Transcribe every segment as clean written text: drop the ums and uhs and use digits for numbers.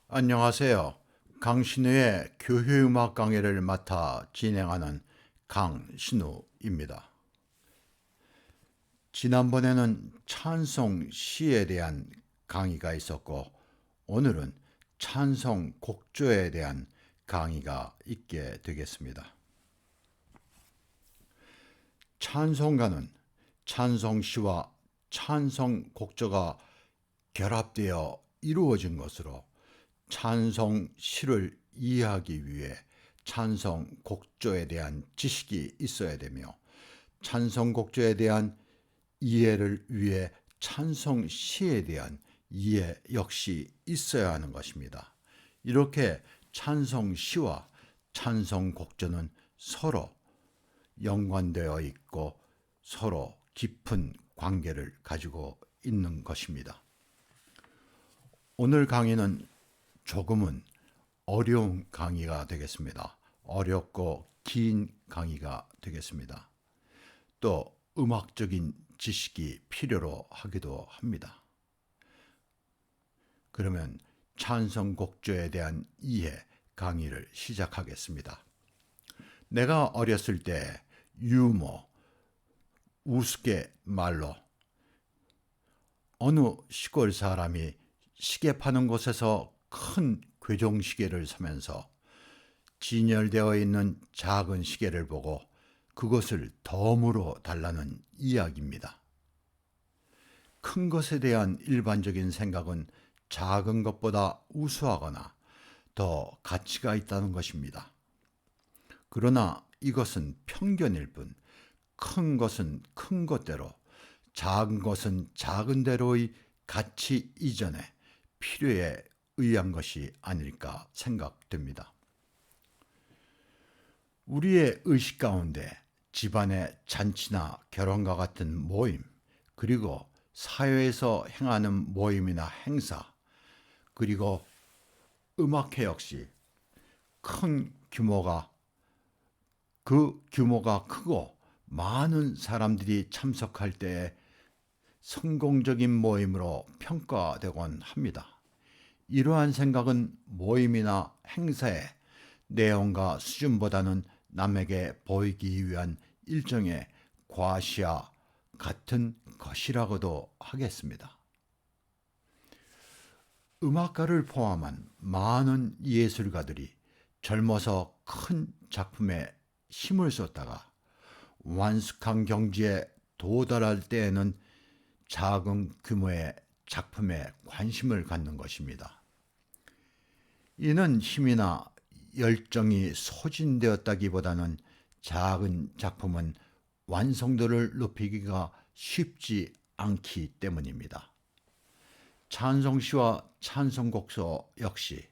안녕하세요. 강신우의 교회음악 강의를 맡아 진행하는 강신우입니다. 지난번에는 찬송 시에 대한 강의가 있었고, 오늘은 찬송 곡조에 대한 강의가 있게 되겠습니다. 찬송가는 찬송 시와 찬송 곡조가 결합되어 이루어진 것으로 찬송 시를 이해하기 위해 찬송 곡조에 대한 지식이 있어야 되며, 찬송 곡조에 대한 이해를 위해 찬송 시에 대한 이해 역시 있어야 하는 것입니다. 이렇게 찬송 시와 찬송 곡조는 서로 연관되어 있고 서로 깊은 관계를 가지고 있는 것입니다. 오늘 강의는 조금은 어려운 강의가 되겠습니다. 어렵고 긴 강의가 되겠습니다. 또 음악적인 지식이 필요로 하기도 합니다. 그러면 찬송 곡조에 대한 이해 강의를 시작하겠습니다. 내가 어렸을 때 유머, 우스갯말로 어느 시골 사람이 시계 파는 곳에서 큰 괴종시계를 사면서 진열되어 있는 작은 시계를 보고 그것을 덤으로 달라는 이야기입니다. 큰 것에 대한 일반적인 생각은 작은 것보다 우수하거나 더 가치가 있다는 것입니다. 그러나 이것은 편견일 뿐, 큰 것은 큰 것대로, 작은 것은 작은 대로의 가치 이전에 필요에 의한 것이 아닐까 생각됩니다. 우리의 의식 가운데 집안의 잔치나 결혼과 같은 모임, 그리고 사회에서 행하는 모임이나 행사, 그리고 음악회 역시 큰 규모가 그 규모가 크고 많은 사람들이 참석할 때 성공적인 모임으로 평가되곤 합니다. 이러한 생각은 모임이나 행사의 내용과 수준보다는 남에게 보이기 위한 일종의 과시와 같은 것이라고도 하겠습니다. 음악가를 포함한 많은 예술가들이 젊어서 큰 작품에 힘을 쏟다가 완숙한 경지에 도달할 때에는 작은 규모의 작품에 관심을 갖는 것입니다. 이는 힘이나 열정이 소진되었다기보다는 작은 작품은 완성도를 높이기가 쉽지 않기 때문입니다. 찬송시와 찬송곡조 역시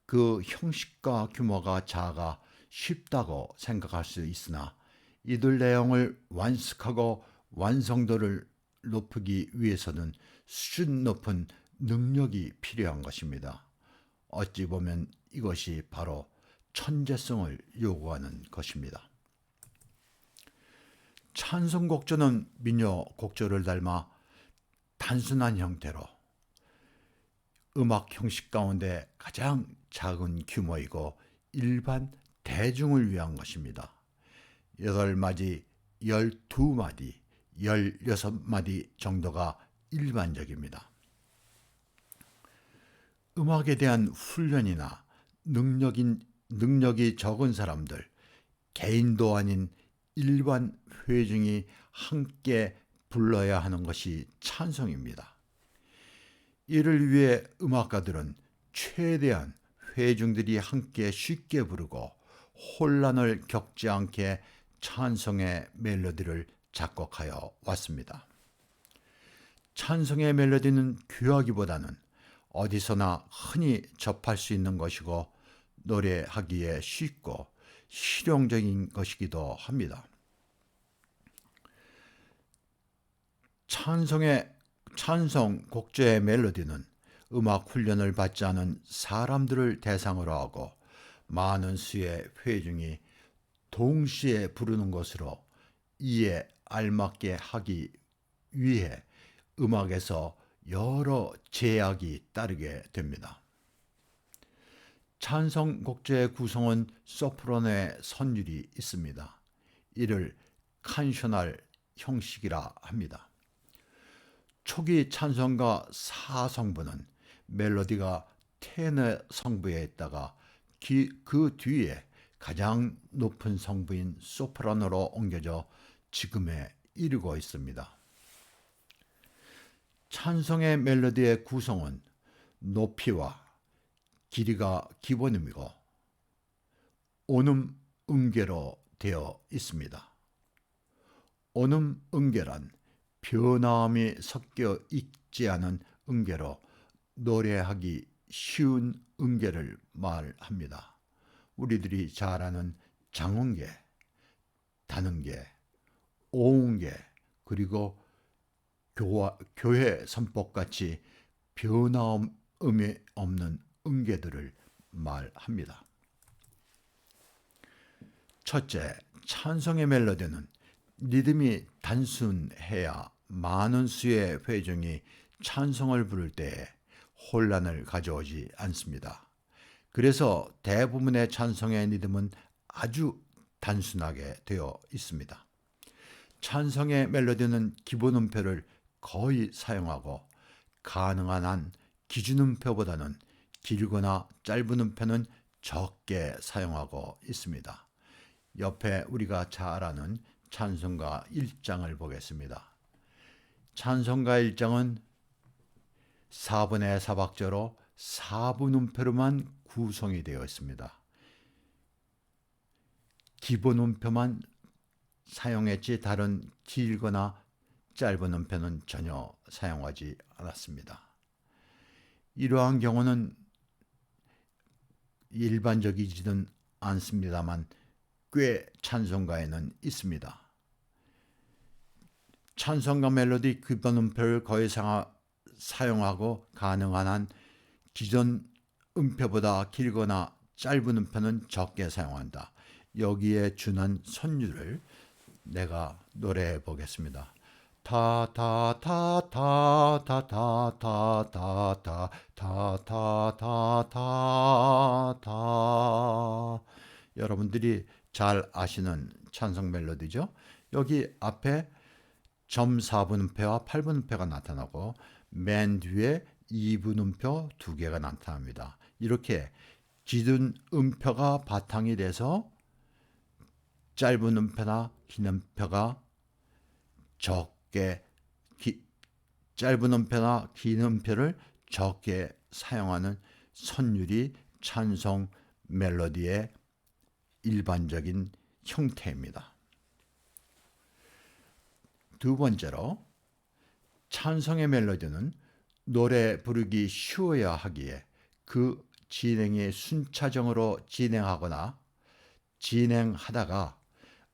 그 형식과 규모가 작아 쉽다고 생각할 수 있으나 이들 내용을 완숙하고 완성도를 높이기 위해서는 수준 높은 능력이 필요한 것입니다. 어찌 보면 이것이 바로 천재성을 요구하는 것입니다. 찬송곡조는 민요곡조를 닮아 단순한 형태로 음악 형식 가운데 가장 작은 규모이고 일반 대중을 위한 것입니다. 8마디, 12마디, 16마디 정도가 일반적입니다. 음악에 대한 훈련이나 능력이 적은 사람들, 개인도 아닌 일반 회중이 함께 불러야 하는 것이 찬송입니다. 이를 위해 음악가들은 최대한 회중들이 함께 쉽게 부르고 혼란을 겪지 않게 찬송의 멜로디를 작곡하여 왔습니다. 찬송의 멜로디는 귀하기보다는 어디서나 흔히 접할 수 있는 것이고 노래하기에 쉽고 실용적인 것이기도 합니다. 찬송 곡조의 멜로디는 음악 훈련을 받지 않은 사람들을 대상으로 하고 많은 수의 회중이 동시에 부르는 것으로 이에 알맞게 하기 위해 음악에서 여러 제약이 따르게 됩니다. 찬성 곡조의 구성은 소프라노의 선율이 있습니다. 이를 칸셔널 형식이라 합니다. 초기 찬성가 4성부는 멜로디가 테너 성부에 있다가 그 뒤에 가장 높은 성부인 소프라노로 옮겨져 지금에 이르고 있습니다. 찬성의 멜로디의 구성은 높이와 길이가 기본음이고 온음, 음계로 되어 있습니다. 온음, 음계란 변화음이 섞여 있지 않은 음계로 노래하기 쉬운 음계를 말합니다. 우리들이 잘 아는 장음계, 단음계, 오음계, 그리고 교회 선법같이 변화음이 없는 음계들을 말합니다. 첫째, 찬송의 멜로디는 리듬이 단순해야 많은 수의 회중이 찬송을 부를 때에 혼란을 가져오지 않습니다. 그래서 대부분의 찬송의 리듬은 아주 단순하게 되어 있습니다. 찬송의 멜로디는 기본음표를 거의 사용하고 가능한 한 기준음표보다는 길거나 짧은 음표는 적게 사용하고 있습니다. 옆에 우리가 잘 아는 찬송가 1장을 보겠습니다. 찬송가 1장은 4분의 4박자로 4분 음표로만 구성이 되어 있습니다. 기본 음표만 사용했지 다른 길거나 짧은 음표는 전혀 사용하지 않았습니다. 이러한 경우는 일반적이지는 않습니다만 꽤 찬송가에는 있습니다. 찬송가 멜로디 기본 음표를 거의 사용하고 가능한 한 기존 음표보다 길거나 짧은 음표는 적게 사용한다. 여기에 준한 선율을 내가 노래해 보겠습니다. 타타타타타타타타타타타타. 여러분들이 잘 아시는 찬송 멜로디죠. 여기 앞에 점 4분음표와 8분음표가 나타나고 맨 뒤에 2분음표 2개가 나타납니다. 이렇게 기준 음표가 바탕이 돼서 짧은 음표나 긴 음표가 짧은 음표나 긴 음표를 적게 사용하는 선율이 찬송 멜로디의 일반적인 형태입니다. 두 번째로 찬송의 멜로디는 노래 부르기 쉬워야 하기에 그 진행이 순차적으로 진행하거나 진행하다가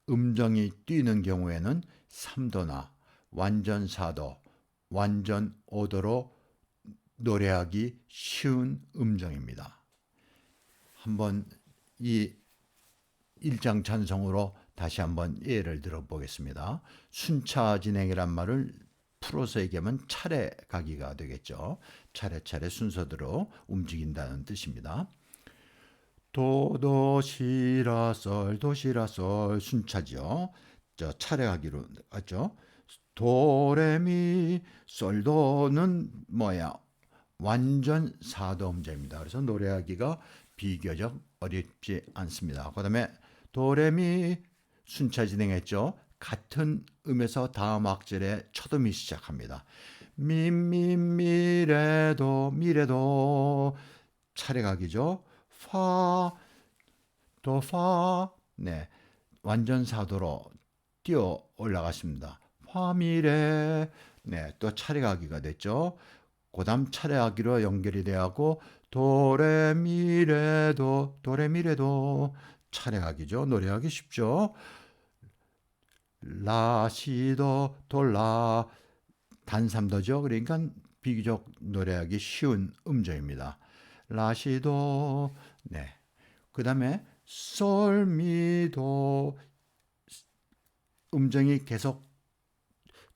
음정이 뛰는 경우에는 3도나 완전 4도, 완전 5도로 노래하기 쉬운 음정입니다. 한번 이 1장 찬송으로 다시 한번 예를 들어보겠습니다. 순차 진행이란 말을 풀어서 얘기하면 차례 가기가 되겠죠. 차례차례 순서대로 움직인다는 뜻입니다. 도시라솔 도시라솔 순차죠. 차례 가기로 하죠. 도레미 솔도는 뭐야? 완전 4도 음자입니다. 그래서 노래하기가 비교적 어렵지 않습니다. 그 다음에 도레미 순차 진행했죠. 같은 음에서 다음 악절에 첫 음이 시작합니다. 미래도 차례각이죠. 파, 네, 완전 4도로 뛰어 올라갔습니다. 화미래, 네, 또 차례가기가 됐죠. 그 다음 차례하기로 연결이 되고 도레미레도 차례하기죠. 노래하기 쉽죠. 라시도 돌라 단삼도죠. 그러니까 비교적 노래하기 쉬운 음정입니다. 라시도, 네. 그 다음에 솔미도 음정이 계속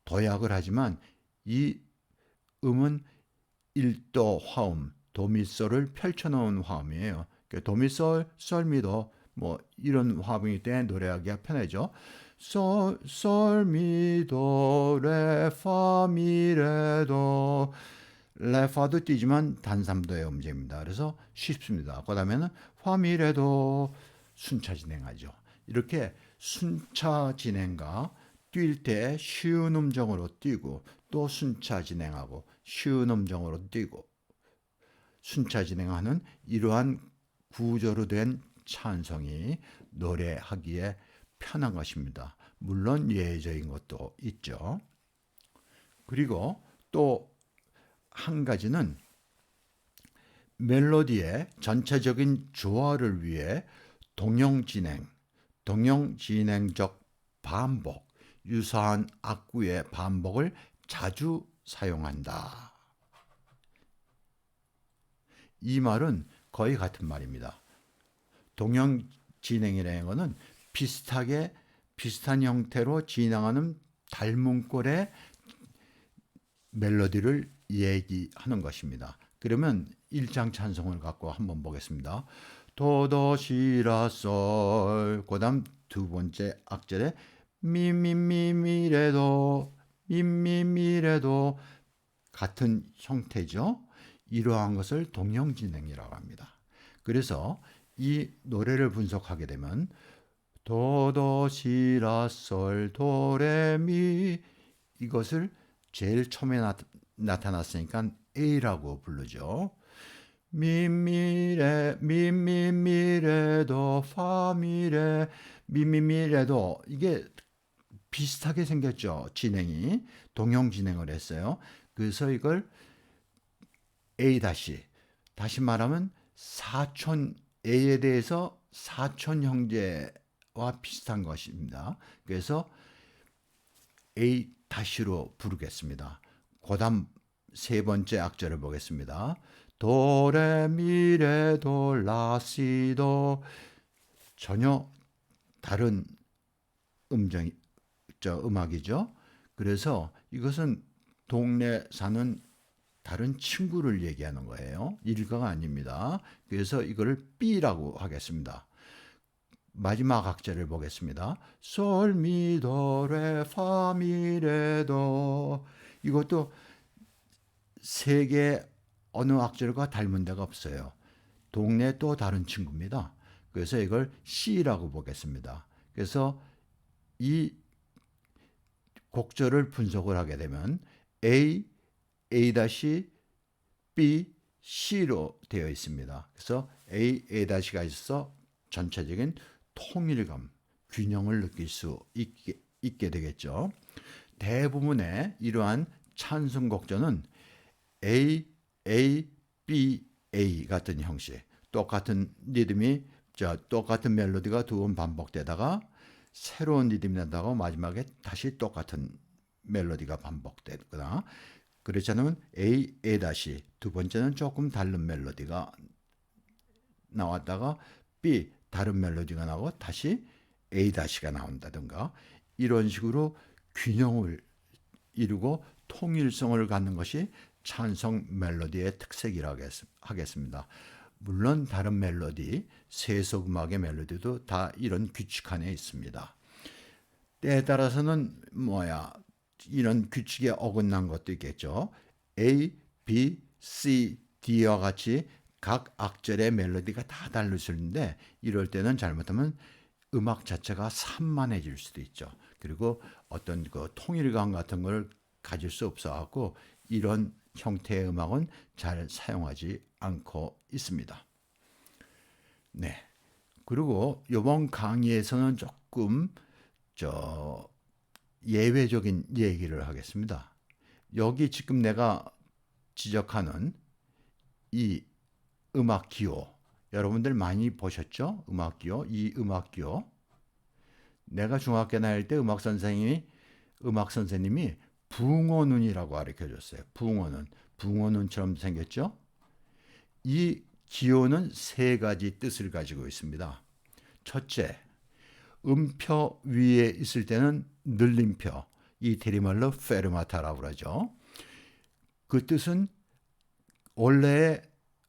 도약을 하지만 이 음은 1도 화음, 도미솔을 펼쳐놓은 화음이에요. 도미솔 솔미도 뭐 이런 화음이기 때문에 노래하기가 편하죠. 솔미도 레파미레도 레파도 띄지만 단삼도의 음제입니다. 그래서 쉽습니다. 그 다음에는 파미레도 순차 진행하죠. 이렇게 순차 진행과 뛸 때 쉬운 음정으로 뛰고 또 순차 진행하고 쉬운 음정으로 뛰고 순차 진행하는 이러한 구조로 된 찬송이 노래하기에 편한 것입니다. 물론 예외적인 것도 있죠. 그리고 또 한 가지는 멜로디의 전체적인 조화를 위해 동형진행적 반복, 유사한 악구의 반복을 자주 사용한다. 이 말은 거의 같은 말입니다. 동형진행이라는 것은 비슷한 형태로 진행하는 닮은 꼴의 멜로디를 얘기하는 것입니다. 그러면 1장 찬송을 갖고 한번 보겠습니다. 도도시라솔 그다음 두 번째 악절에 미미미미레도 미미미레도 같은 형태죠. 이러한 것을 동형진행이라고 합니다. 그래서 이 노래를 분석하게 되면 도도시라솔 도레미 이것을 제일 처음에 나타났으니까 A라고 부르죠. 미미미레도 파미레 미미미레도 이게 비슷하게 생겼죠. 진행이 동형 진행을 했어요. 그래서 이걸 다시 말하면 사촌 A에 대해서 사촌 형제와 비슷한 것입니다. 그래서 A-로 부르겠습니다. 그다음 세 번째 악절을 보겠습니다. 도레미레도 라시도 전혀 다른 음악이죠. 그래서 이것은 동네 사는 다른 친구를 얘기하는 거예요. 일가가 아닙니다. 그래서 이거를 B라고 하겠습니다. 마지막 악절을 보겠습니다. 솔미도레 파미레도 이것도 세 개 어느 악절과 닮은 데가 없어요. 동네 또 다른 친구입니다. 그래서 이걸 C라고 보겠습니다. 그래서 이 곡절을 분석을 하게 되면 A, A-B, C로 되어 있습니다. 그래서 A-가 있어서 전체적인 통일감, 균형을 느낄 수 있게 되겠죠. 대부분의 이러한 찬송 곡전은 A, B, A 같은 형식, 똑같은 리듬이 똑같은 멜로디가 두 번 반복되다가 새로운 리듬이 나다가 마지막에 다시 똑같은 멜로디가 반복되거나 그렇지 않으면 A 두 번째는 조금 다른 멜로디가 나왔다가 B 다른 멜로디가 나오고 다시 A-가 나온다든가 이런 식으로 균형을 이루고 통일성을 갖는 것이 찬송 멜로디의 특색이라고 하겠습니다. 물론 다른 멜로디, 세속 음악의 멜로디도 다 이런 규칙 안에 있습니다. 때에 따라서는 이런 규칙에 어긋난 것도 있겠죠. A, B, C, D와 같이 각 악절의 멜로디가 다 다를 수 있는데 이럴 때는 잘못하면 음악 자체가 산만해질 수도 있죠. 그리고 어떤 그 통일감 같은 걸 가질 수 없어갖고 이런 형태의 음악은 잘 사용하지 않고 있습니다. 네. 그리고 이번 강의에서는 조금 예외적인 얘기를 하겠습니다. 여기 지금 내가 지적하는 이 음악 기호 여러분들 많이 보셨죠? 음악 기호 이 음악 기호 내가 중학교 다닐 때 음악 선생님이 붕어눈이라고 가르쳐줬어요. 붕어눈처럼 생겼죠? 이 기호는 세 가지 뜻을 가지고 있습니다. 첫째, 음표 위에 있을 때는 늘림표, 이태리말로 페르마타라고 그러죠. 그 뜻은 원래의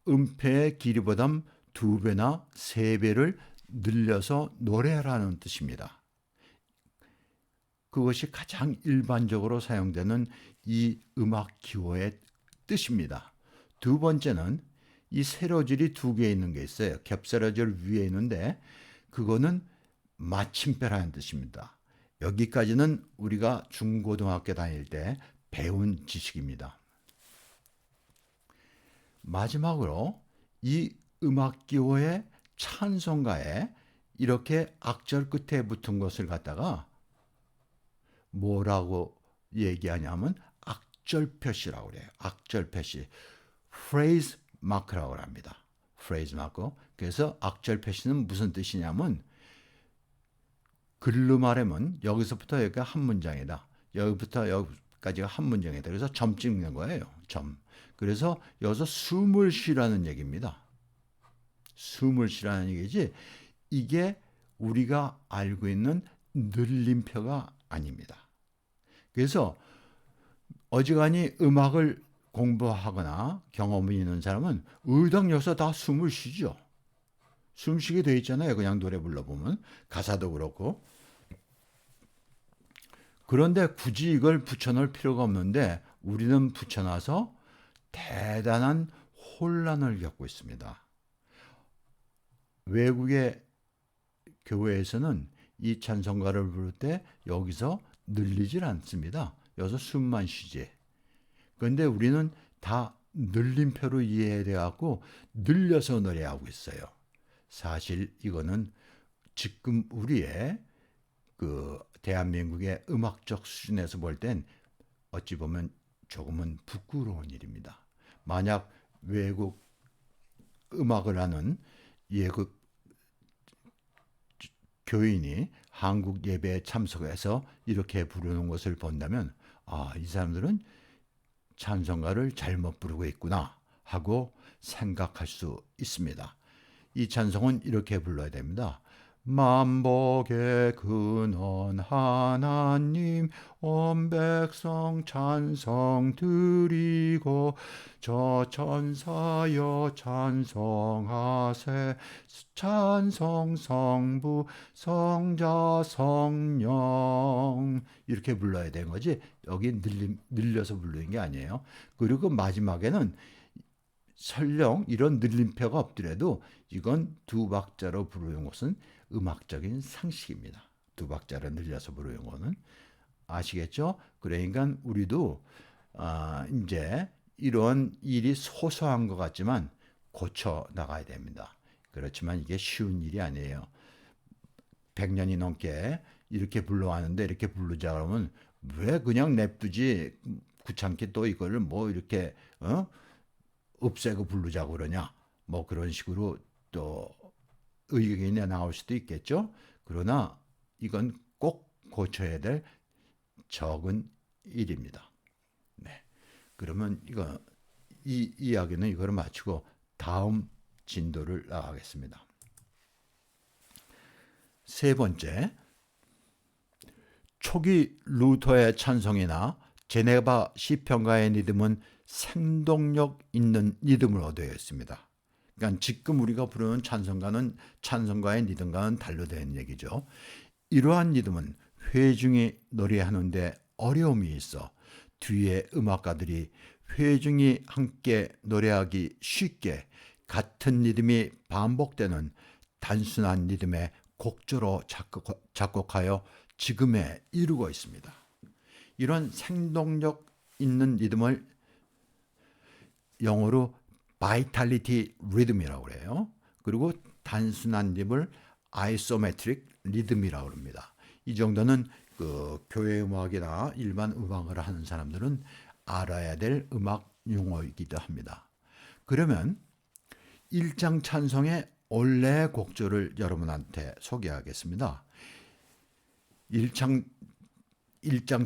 음표의 길이보다 2배나 3배를 늘려서 노래하라는 뜻입니다. 그것이 가장 일반적으로 사용되는 이 음악 기호의 뜻입니다. 두 번째는 이 세로줄이 2개 있는 게 있어요. 겹세로줄 위에 있는데 그거는 마침표라는 뜻입니다. 여기까지는 우리가 중고등학교 다닐 때 배운 지식입니다. 마지막으로 이 음악 기호의 찬송가에 이렇게 악절 끝에 붙은 것을 갖다가 뭐라고 얘기하냐면 악절 표시라고 그래요. 악절 표시. phrase mark라고 합니다. phrase mark. 그래서 악절 표시는 무슨 뜻이냐면 글로 말하면 여기서부터 여기가 한 문장이다. 여기부터 여기까지가 한 문장이다. 그래서 점 찍는 거예요. 점. 그래서 여기서 숨을 쉬라는 얘기입니다. 숨을 쉬라는 얘기지 이게 우리가 알고 있는 늘림표가 아닙니다. 그래서 어지간히 음악을 공부하거나 경험이 있는 사람은 의당 여기서 다 숨을 쉬죠. 숨쉬게 돼 있잖아요. 그냥 노래 불러보면 가사도 그렇고. 그런데 굳이 이걸 붙여놓을 필요가 없는데 우리는 붙여놔서 대단한 혼란을 겪고 있습니다. 외국의 교회에서는 이 찬송가를 부를 때 여기서 늘리질 않습니다. 여기서 숨만 쉬지. 그런데 우리는 다 늘림표로 이해돼 갖고 늘려서 노래하고 있어요. 사실 이거는 지금 우리의 그 대한민국의 음악적 수준에서 볼 땐 어찌 보면 조금은 부끄러운 일입니다. 만약 외국 음악을 하는 예국 교인이 한국 예배에 참석해서 이렇게 부르는 것을 본다면 이 사람들은 찬송가를 잘못 부르고 있구나 하고 생각할 수 있습니다. 이 찬송은 이렇게 불러야 됩니다. 만복의 근원 하나님 온 백성 찬송 드리고 저 천사여 찬송하세 찬송 성부 성자 성령 이렇게 불러야 되는 거지 여기 늘려서 부르는 게 아니에요. 그리고 마지막에는 설령 이런 늘림표가 없더라도 이건 2박자로 부르는 것은 음악적인 상식입니다. 2박자로 늘려서 부르는 거는 아시겠죠? 그러니까 우리도 이제 이런 일이 소소한 것 같지만 고쳐 나가야 됩니다. 그렇지만 이게 쉬운 일이 아니에요. 100년이 넘게 이렇게 불러왔는데 이렇게 부르자 그러면 왜 그냥 냅두지 귀찮게 또 이거를 뭐 이렇게 없애고 부르자고 그러냐 뭐 그런 식으로 또 의견이 나올 수도 있겠죠. 그러나 이건 꼭 고쳐야 될 적은 일입니다. 네. 그러면 이 이야기는 이거를 마치고 다음 진도를 나가겠습니다. 세 번째, 초기 루터의 찬송이나 제네바 시편가의 리듬은 생동력 있는 리듬을 얻어야 했습니다. 그러니까 지금 우리가 부르는 찬송가는 찬송가의 리듬과는 달라된 얘기죠. 이러한 리듬은 회중이 노래하는데 어려움이 있어 뒤에 음악가들이 회중이 함께 노래하기 쉽게 같은 리듬이 반복되는 단순한 리듬의 곡조로 작곡하여 지금에 이르고 있습니다. 이런 생동력 있는 리듬을 영어로 바이탈리티 리듬이라고 그래요. 그리고 단순한 리듬을 아이소메트릭 리듬이라고 합니다. 이 정도는 그 교회 음악이나 일반 음악을 하는 사람들은 알아야 될 음악 용어이기도 합니다. 그러면 1장 찬송의 원래 곡조를 여러분한테 소개하겠습니다. 1장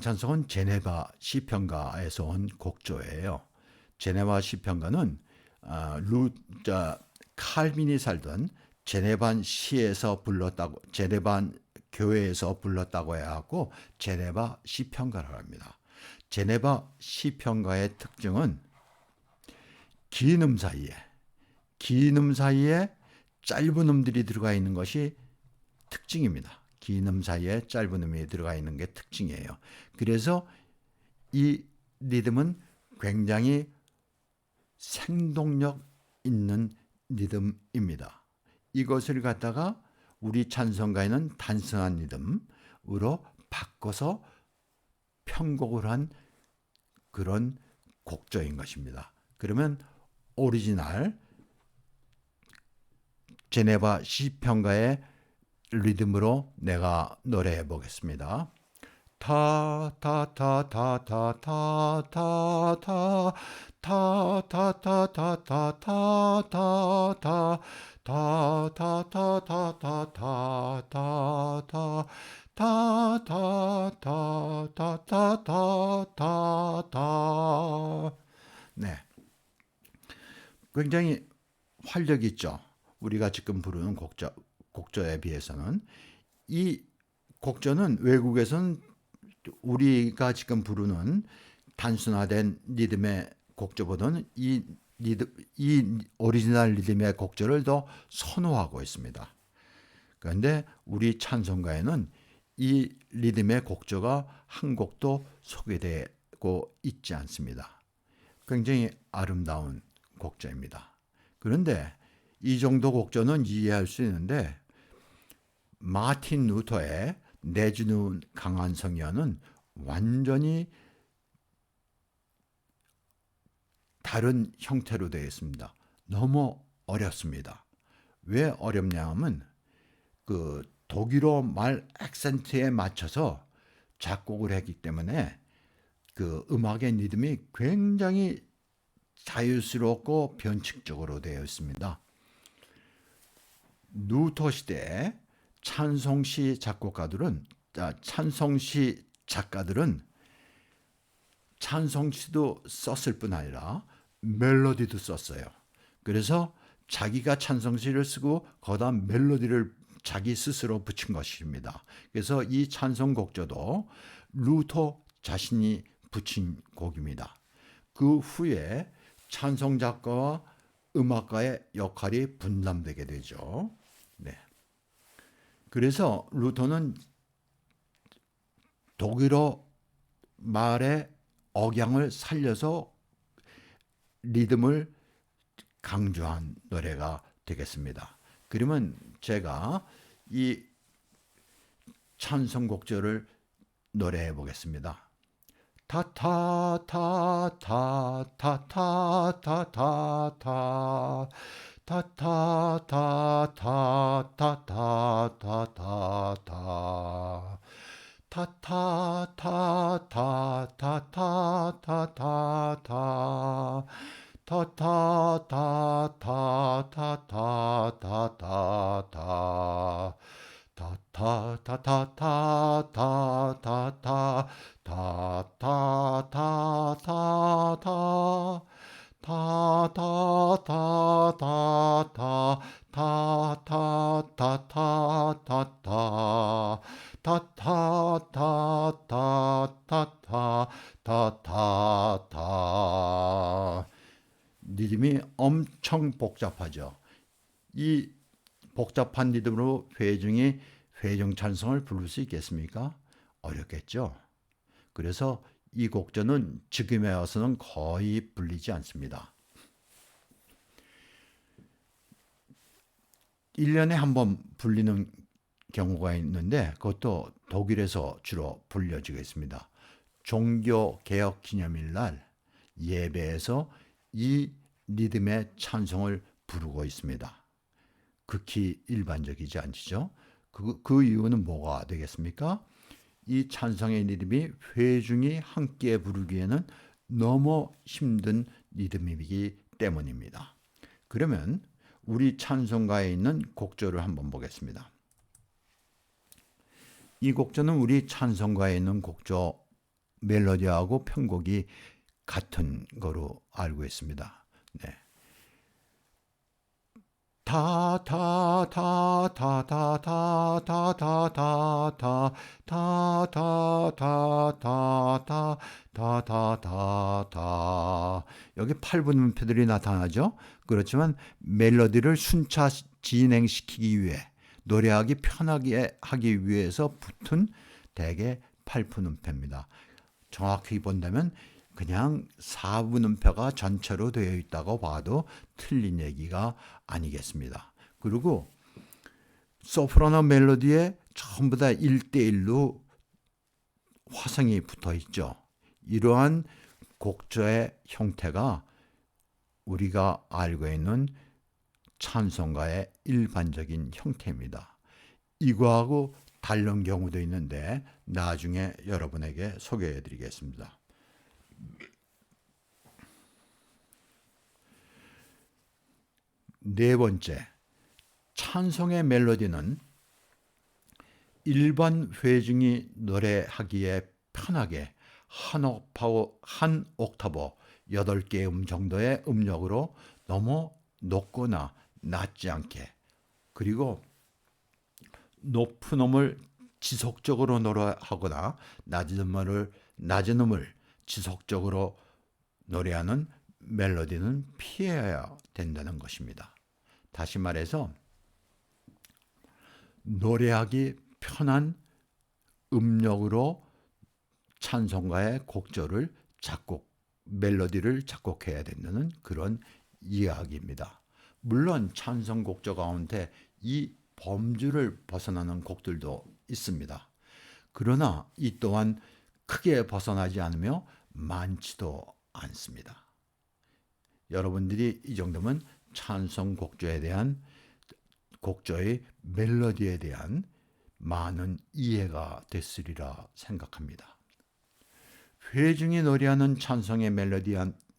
찬송은 제네바 시편가에서 온 곡조예요. 제네바 시편가는 칼빈이 살던 제네반 시에서 불렀다고, 제네반 교회에서 불렀다고 해야 하고 제네바 시편가라고 합니다. 제네바 시편가의 특징은 긴 음 사이에 짧은 음들이 들어가 있는 것이 특징입니다. 긴 음 사이에 짧은 음이 들어가 있는 게 특징이에요. 그래서 이 리듬은 굉장히 생동력 있는 리듬입니다. 이것을 갖다가 우리 찬송가에는 단순한 리듬으로 바꿔서 편곡을 한 그런 곡조인 것입니다. 그러면 오리지널 제네바 시편가의 리듬으로 내가 노래해 보겠습니다. 네, 굉장히 활력 있죠. 우리가 지금 부르는 곡조에 비해서는 이 곡조는 외국에서는 우리가 지금 부르는 단순화된 리듬의 곡조보다는 이 오리지널 리듬의 곡조를 더 선호하고 있습니다. 그런데 우리 찬송가에는 이 리듬의 곡조가 한 곡도 소개되고 있지 않습니다. 굉장히 아름다운 곡조입니다. 그런데 이 정도 곡조는 이해할 수 있는데 마틴 루터의 내주는 강한 성현은 완전히 다른 형태로 되어 있습니다. 너무 어렵습니다. 왜 어렵냐 하면 그 독일어 말 액센트에 맞춰서 작곡을 했기 때문에 그 음악의 리듬이 굉장히 자유스럽고 변칙적으로 되어 있습니다. 루터 시대에 찬송시 작가들은 찬송시도 썼을 뿐 아니라 멜로디도 썼어요. 그래서 자기가 찬송시를 쓰고 거기다 멜로디를 자기 스스로 붙인 것입니다. 그래서 이 찬송곡조도 루터 자신이 붙인 곡입니다. 그 후에 찬송 작가와 음악가의 역할이 분담되게 되죠. 네. 그래서 루터는 독일어 말의 억양을 살려서 리듬을 강조한 노래가 되겠습니다. 그러면 제가 이 찬송곡조를 노래해 보겠습니다. 타타타타타타타타타 타타타타타타타타 타타타타타타타타 타타타타타타타타 리듬이 엄청 복잡하죠. 이 복잡한 리듬으로 회중 찬송을 부를 수 있겠습니까? 어렵겠죠. 그래서 이 곡조는 지금에 와서는 거의 불리지 않습니다. 1년에 한 번 불리는 경우가 있는데 그것도 독일에서 주로 불려지고 있습니다. 종교개혁 기념일 날 예배에서 이 리듬의 찬송을 부르고 있습니다. 극히 일반적이지 않죠. 그 이유는 뭐가 되겠습니까? 이 찬송의 리듬이 회중이 함께 부르기에는 너무 힘든 리듬이기 때문입니다. 그러면 우리 찬송가에 있는 곡조를 한번 보겠습니다. 이 곡조는 우리 찬송가에 있는 곡조 멜로디하고 편곡이 같은 거로 알고 있습니다. 네. 타, 타, 타, 타, 타, 타, 타, 타, 타, 타, 타, 타, 타, 타, 타, 타, 타, 타, 타. 여기 8분음표들이 나타나죠. 그렇지만 멜로디를 순차 진행시키기 위해 노래하기 편하게 하기 위해서 붙은 대개 8분음표입니다. 정확히 본다면 그냥 4분음표가 전체로 되어 있다고 봐도 틀린 얘기가 아니겠습니다. 그리고 소프라노 멜로디에 전부 다 1대1로 화성이 붙어 있죠. 이러한 곡조의 형태가 우리가 알고 있는 찬송가의 일반적인 형태입니다. 이거하고 다른 경우도 있는데 나중에 여러분에게 소개해 드리겠습니다. 네 번째, 찬송의 멜로디는 일반 회중이 노래하기에 편하게 한 옥타브 8개 정도의 음역으로 너무 높거나 낮지 않게, 그리고 높은 음을 지속적으로 노래하거나 낮은 음을 지속적으로 노래하는 멜로디는 피해야 된다는 것입니다. 다시 말해서 노래하기 편한 음역으로 찬송가의 곡조를 멜로디를 작곡해야 된다는 그런 이야기입니다. 물론 찬송 곡조 가운데 이 범주를 벗어나는 곡들도 있습니다. 그러나 이 또한 크게 벗어나지 않으며 많지도 않습니다. 여러분들이 이 정도면 찬송 곡조의 멜로디에 대한 많은 이해가 됐으리라 생각합니다. 회중이 노래하는 찬송의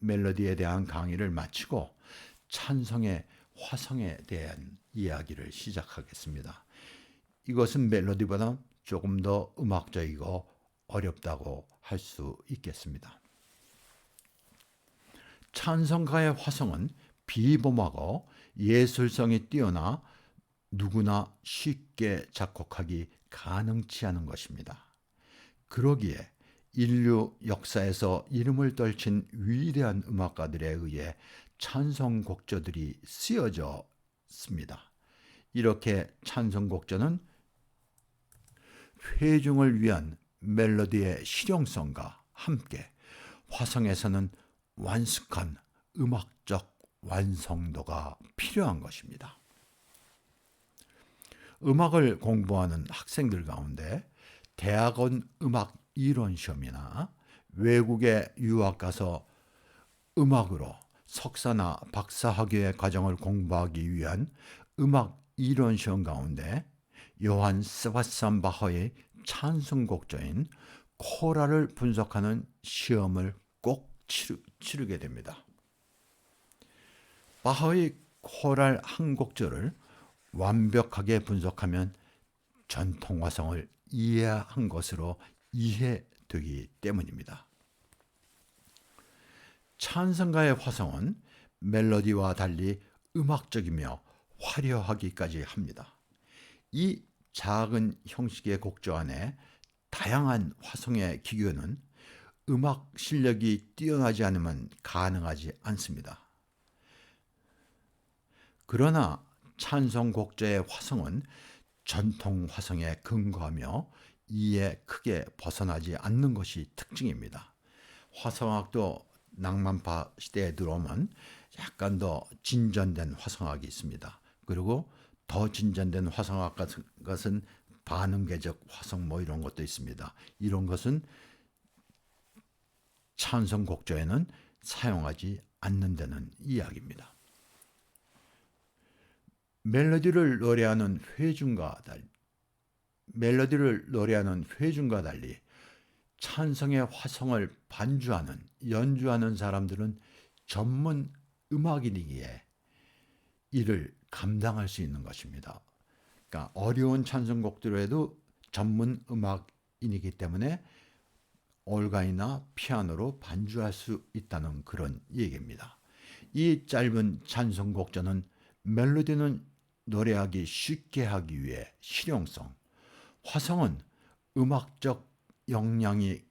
멜로디에 대한 강의를 마치고 찬송의 화성에 대한 이야기를 시작하겠습니다. 이것은 멜로디보다 조금 더 음악적이고 어렵다고 할 수 있겠습니다. 찬송가의 화성은 비범하고 예술성이 뛰어나 누구나 쉽게 작곡하기 가능치 않은 것입니다. 그러기에 인류 역사에서 이름을 떨친 위대한 음악가들에 의해 찬송 곡조들이 쓰여졌습니다. 이렇게 찬송 곡조는 회중을 위한 멜로디의 실용성과 함께 화성에서는 완숙한 음악적 완성도가 필요한 것입니다. 음악을 공부하는 학생들 가운데 대학원 음악 이론 시험이나 외국에 유학 가서 음악으로 석사나 박사 학위의 과정을 공부하기 위한 음악 이론 시험 가운데 요한 세바스찬 바흐의 찬송곡조인 코랄을 분석하는 시험을 꼭 치르게 됩니다. 바흐의 코랄 한 곡조를 완벽하게 분석하면 전통 화성을 이해한 것으로 이해되기 때문입니다. 찬송가의 화성은 멜로디와 달리 음악적이며 화려하기까지 합니다. 이 작은 형식의 곡조 안에 다양한 화성의 기교는 음악 실력이 뛰어나지 않으면 가능하지 않습니다. 그러나 찬송 곡조의 화성은 전통 화성에 근거하며 이에 크게 벗어나지 않는 것이 특징입니다. 화성학도 낭만파 시대에 들어오면 약간 더 진전된 화성학이 있습니다. 그리고 더 진전된 화성학 같은 것은 반응계적 화성 뭐 이런 것도 있습니다. 이런 것은 찬송 곡조에는 사용하지 않는다는 이야기입니다. 멜로디를 노래하는 회중과 달리 찬송의 화성을 연주하는 사람들은 전문 음악인이기에 이를 감당할 수 있는 것입니다. 그러니까 어려운 찬송곡들에도 전문 음악인이기 때문에 올가이나 피아노로 반주할 수 있다는 그런 얘기입니다. 이 짧은 찬송곡조는 멜로디는 노래하기 쉽게 하기 위해 실용성, 화성은 음악적 역량이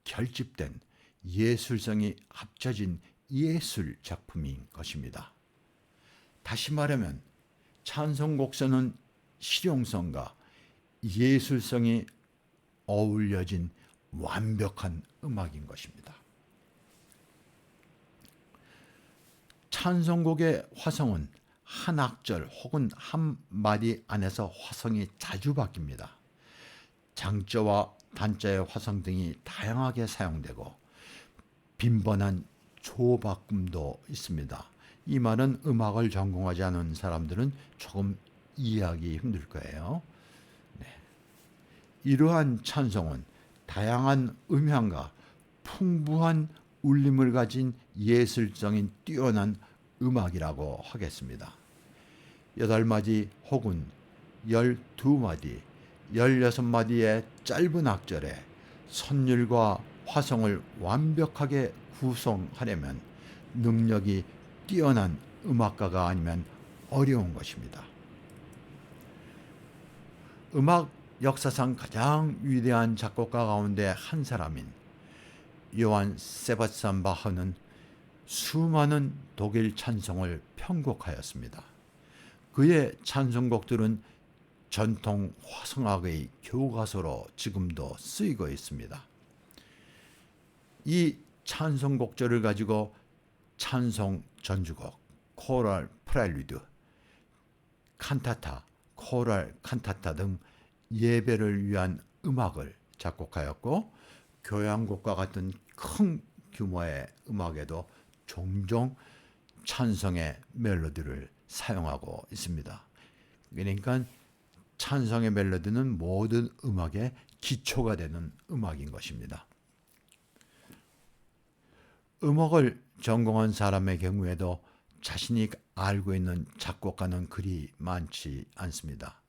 결집된 예술성이 합쳐진 예술 작품인 것입니다. 다시 말하면 찬송곡서는 실용성과 예술성이 어울려진 완벽한 음악인 것입니다. 찬송곡의 화성은 한 악절 혹은 한 마디 안에서 화성이 자주 바뀝니다. 장자와 단자의 화성 등이 다양하게 사용되고 빈번한 조바꿈도 있습니다. 이 말은 음악을 전공하지 않은 사람들은 조금 이해하기 힘들 거예요. 네. 이러한 찬송은 다양한 음향과 풍부한 울림을 가진 예술성이 뛰어난 음악이라고 하겠습니다. 8마디 혹은 12마디, 16마디의 짧은 악절에 선율과 화성을 완벽하게 구성하려면 능력이 뛰어난 음악가가 아니면 어려운 것입니다. 음악 역사상 가장 위대한 작곡가 가운데 한 사람인 요한 세바스찬 바흐는 수많은 독일 찬송을 편곡하였습니다. 그의 찬송곡들은 전통 화성악의 교과서로 지금도 쓰이고 있습니다. 이 찬송곡절을 가지고 찬송 전주곡, 코럴 프렐류드, 칸타타, 코럴 칸타타 등 예배를 위한 음악을 작곡하였고 교향곡과 같은 큰 규모의 음악에도 종종 찬송의 멜로디를 사용하고 있습니다. 그러니까 찬송의 멜로디는 모든 음악의 기초가 되는 음악인 것입니다. 음악을 전공한 사람의 경우에도 자신이 알고 있는 작곡가는 그리 많지 않습니다.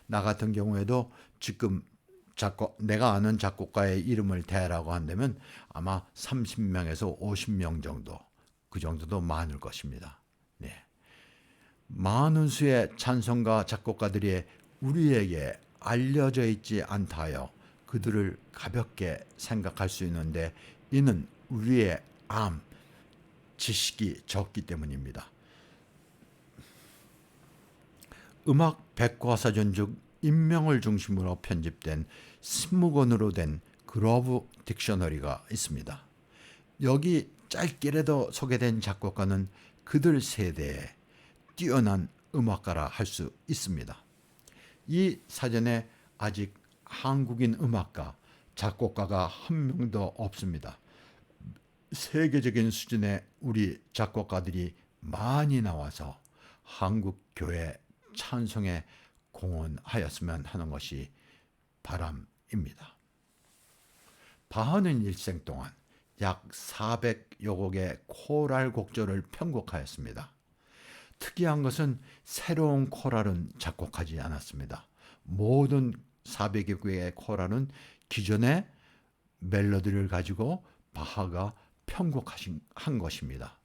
나 같은 경우에도 지금 내가 아는 작곡가의 이름을 대라고 한다면 아마 30명에서 50명 정도, 그 정도도 많을 것입니다. 네. 많은 수의 찬송가 작곡가들이 우리에게 알려져 있지 않다 하여 그들을 가볍게 생각할 수 있는데 이는 우리의 지식이 적기 때문입니다. 음악 백과사전 중 인명을 중심으로 편집된 20권으로 된 그로브 딕셔너리가 있습니다. 여기 짧게라도 소개된 작곡가는 그들 세대의 뛰어난 음악가라 할 수 있습니다. 이 사전에 아직 한국인 음악가, 작곡가가 한 명도 없습니다. 세계적인 수준의 우리 작곡가들이 많이 나와서 한국 교회 찬송에 공헌하였으면 하는 것이 바람입니다. 바흐는 일생 동안 약 400여 곡의 코랄 곡절을 편곡하였습니다. 특이한 것은 새로운 코랄은 작곡하지 않았습니다. 모든 400여 개의 코랄은 기존의 멜로디를 가지고 바하가 편곡한 것입니다.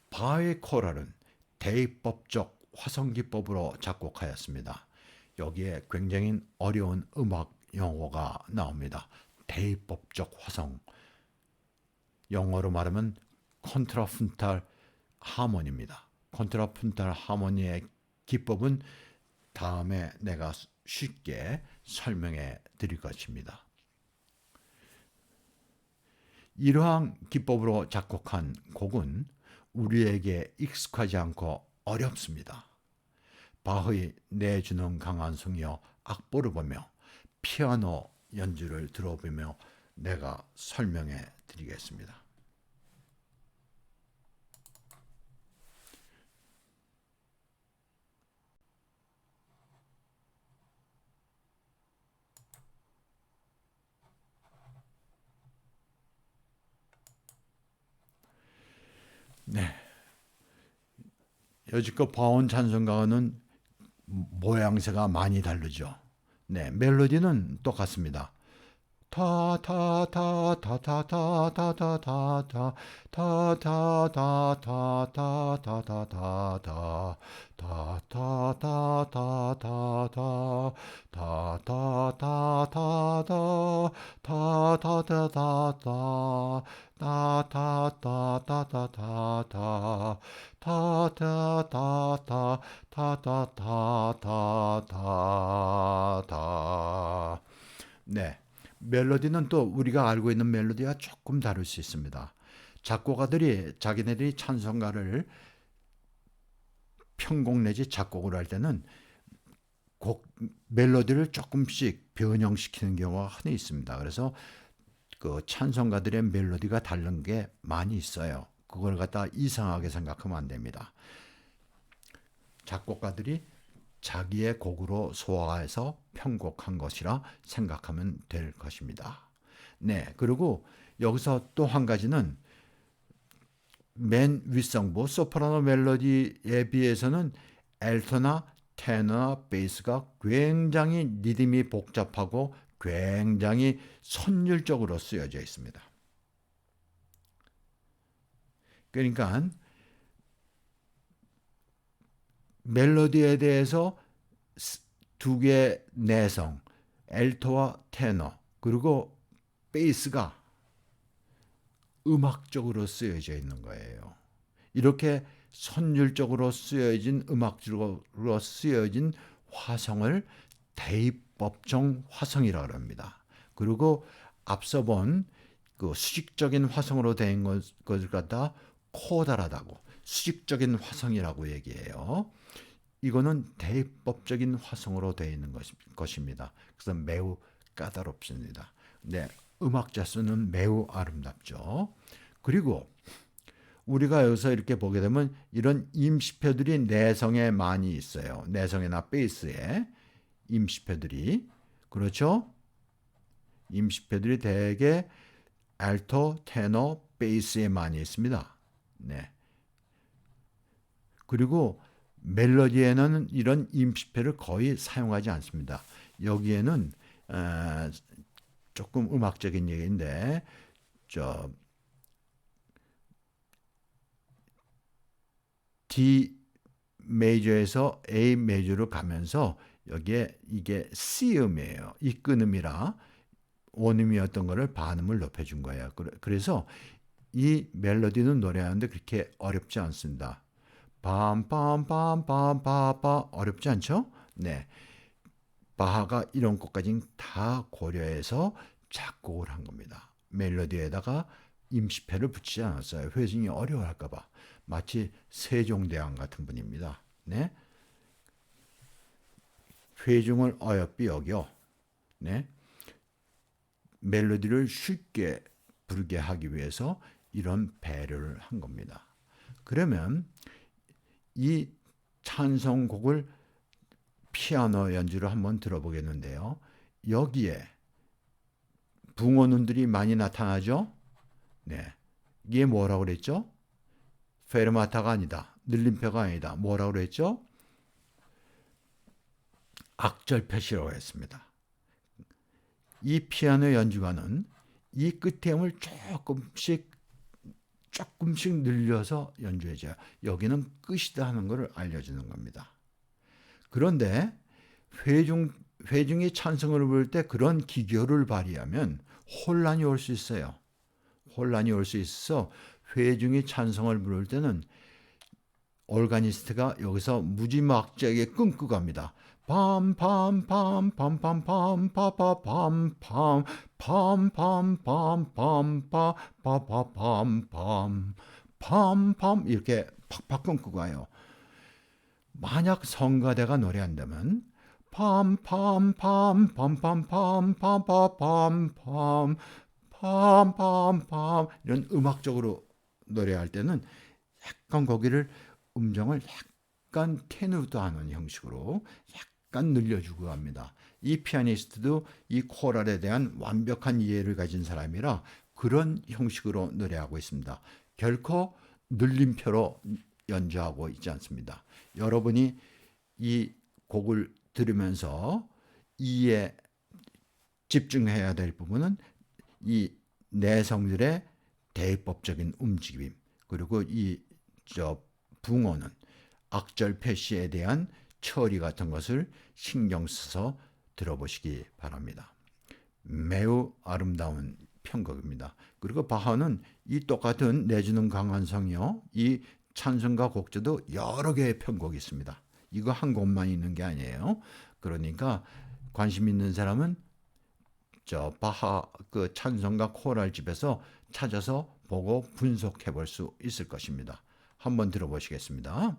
바하의 코랄은 대입법적 화성기법으로 작곡하였습니다. 여기에 굉장히 어려운 음악 용어가 나옵니다. 대입법적 화성, 영어로 말하면 컨트라푼탈 하모니입니다. 컨트라푼탈 하모니의 기법은 다음에 내가 쉽게 설명해 드릴 것입니다. 이러한 기법으로 작곡한 곡은 우리에게 익숙하지 않고 어렵습니다. 바흐의 내주는 강한 성이여 악보를 보며 피아노 연주를 들어보며 내가 설명해 드리겠습니다. 네. 여지껏 봐온 찬송가와는 모양새가 많이 다르죠. 네, 멜로디는 똑같습니다. 네. 멜로디는 또 우리가 알고 있는 멜로디와 조금 다를 수 있습니다. 작곡가들이 자기네들이 찬송가를 편곡 내지 작곡을 할 때는 곡 멜로디를 조금씩 변형시키는 경우가 흔히 있습니다. 그래서 그 찬송가들의 멜로디가 다른 게 많이 있어요. 그걸 갖다 이상하게 생각하면 안 됩니다. 작곡가들이 자기의 곡으로 소화해서 편곡한 것이라 생각하면 될 것입니다. 네, 그리고 여기서 또 한 가지는 맨 윗성부 소프라노 멜로디에 비해서는 알토나 테너나 베이스가 굉장히 리듬이 복잡하고 굉장히 선율적으로 쓰여져 있습니다. 그러니까 멜로디에 대해서 두 개의 내성, 알토와 테너, 그리고 베이스가 음악적으로 쓰여져 있는 거예요. 이렇게 선율적으로 쓰여진 음악적으로 쓰여진 화성을 대입법정 화성이라고 합니다. 그리고 앞서 본 그 수직적인 화성으로 된 것을 갖다 코다라다고 수직적인 화성이라고 얘기해요. 이거는 대입법적인 화성으로 되어 있는 것입니다. 그래서 매우 까다롭습니다. 네, 음악자 수는 매우 아름답죠. 그리고 우리가 여기서 이렇게 보게 되면 이런 임시표들이 내성에 많이 있어요. 내성이나 베이스에 임시표들이. 그렇죠? 임시표들이 대개 알토, 테너, 베이스에 많이 있습니다. 네. 그리고 멜로디에는 이런 임시표를 거의 사용하지 않습니다. 여기에는 조금 음악적인 얘기인데 저 D 메이저에서 A 메이저로 가면서 여기에 이게 C음이에요. 이 끊음이라 원음이었던 거를 반음을 높여준 거예요. 그래서 이 멜로디는 노래하는데 그렇게 어렵지 않습니다. 빰빰빰빰빰빰 어렵지 않죠? 네. 바하가 이런 것까지는 다 고려해서 작곡을 한 겁니다. 멜로디에다가 임시패를 붙이지 않았어요. 회중이 어려워할까봐. 마치 세종대왕 같은 분입니다. 네. 회중을 어여삐 여겨. 네. 멜로디를 쉽게 부르게 하기 위해서 이런 배려를 한 겁니다. 그러면 이 찬송곡을 피아노 연주로 한번 들어보겠는데요. 여기에 붕어눈들이 많이 나타나죠? 네. 이게 뭐라고 그랬죠? 페르마타가 아니다. 늘림표가 아니다. 뭐라고 그랬죠? 악절 표시라고 했습니다. 이 피아노 연주가는 이 끝에음을 조금씩 늘려서 연주해줘요. 여기는 끝이다 하는 것을 알려주는 겁니다. 그런데 회중이 찬성을 부를 때 그런 기교를 발휘하면 혼란이 올 수 있어요. 혼란이 올 수 있어 회중이 찬성을 부를 때는 올가니스트가 여기서 무지막지하게 끊고 갑니다. 팜팜팜팜팜팜팜팜팜팜팜팜팜팜팜 이렇게 팍팍 끊고 가요. 만약 성가대가 노래한다면 팜팜팜팜팜팜팜팜팜팜팜 이런 음악적으로 노래할 때는 약간 거기를 음정을 약간 테누르트하는 형식으로 약간 늘려주고 합니다. 이 피아니스트도 이 코랄에 대한 완벽한 이해를 가진 사람이라 그런 형식으로 노래하고 있습니다. 결코 늘림표로 연주하고 있지 않습니다. 여러분이 이 곡을 들으면서 이에 집중해야 될 부분은 이 내성들의 대입법적인 움직임, 그리고 이 붕어는 악절 표시에 대한 처리 같은 것을 신경 써서 들어보시기 바랍니다. 매우 아름다운 편곡입니다. 그리고 바하는 이 똑같은 내주는 강한성이요, 이 찬송가 곡조도 여러 개의 편곡이 있습니다. 이거 한 곡만 있는 게 아니에요. 그러니까 관심 있는 사람은 바하 그 찬송가 코랄 집에서 찾아서 보고 분석해 볼 수 있을 것입니다. 한번 들어보시겠습니다.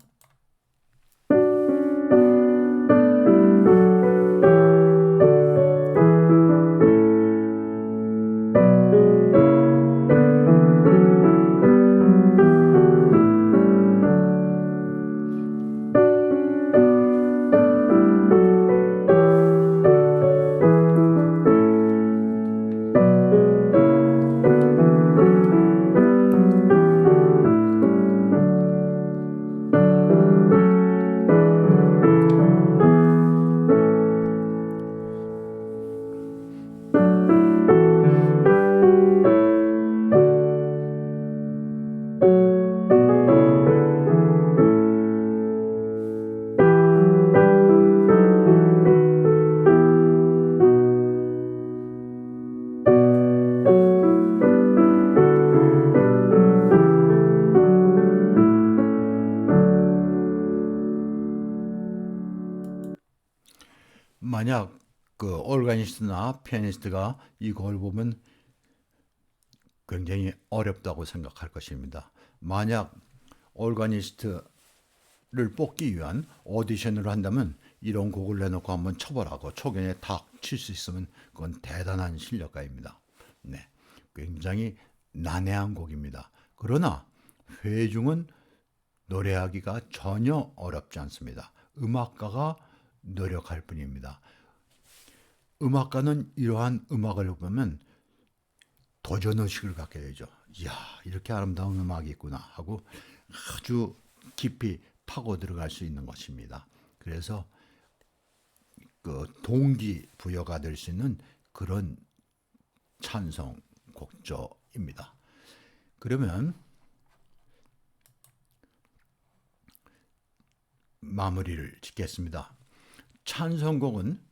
만약 그 올가니스트나 피아니스트가 이 곡을 보면 굉장히 어렵다고 생각할 것입니다. 만약 올가니스트를 뽑기 위한 오디션을 한다면 이런 곡을 내놓고 한번 쳐보라고 초견에 탁 칠 수 있으면 그건 대단한 실력가입니다. 네, 굉장히 난해한 곡입니다. 그러나 회중은 노래하기가 전혀 어렵지 않습니다. 음악가가 노력할 뿐입니다. 음악가는 이러한 음악을 보면 도전의식을 갖게 되죠. 이야, 이렇게 아름다운 음악이 있구나 하고 아주 깊이 파고 들어갈 수 있는 것입니다. 그래서 그 동기부여가 될 수 있는 그런 찬송 곡조입니다. 그러면 마무리를 짓겠습니다. 찬송곡은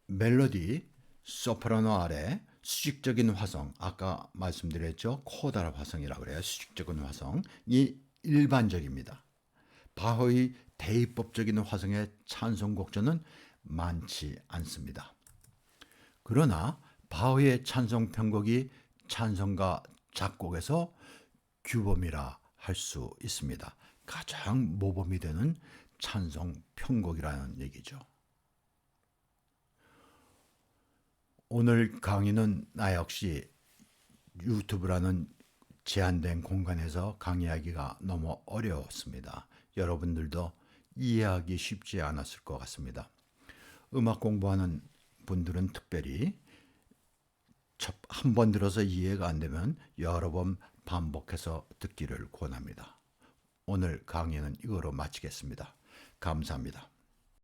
멜로디, 소프라노 아래 수직적인 화성, 아까 말씀드렸죠. 코다라 화성이라고 그래요. 수직적인 화성이 일반적입니다. 바하의 대입법적인 화성의 찬송곡조는 많지 않습니다. 그러나 바하의 찬송 편곡이 찬송가 작곡에서 규범이라 할 수 있습니다. 가장 모범이 되는 찬송 편곡이라는 얘기죠. 오늘 강의는 나 역시 유튜브라는 제한된 공간에서 강의하기가 너무 어려웠습니다. 여러분들도 이해하기 쉽지 않았을 것 같습니다. 음악 공부하는 분들은 특별히 한 번 들어서 이해가 안 되면 여러 번 반복해서 듣기를 권합니다. 오늘 강의는 이거로 마치겠습니다. 감사합니다.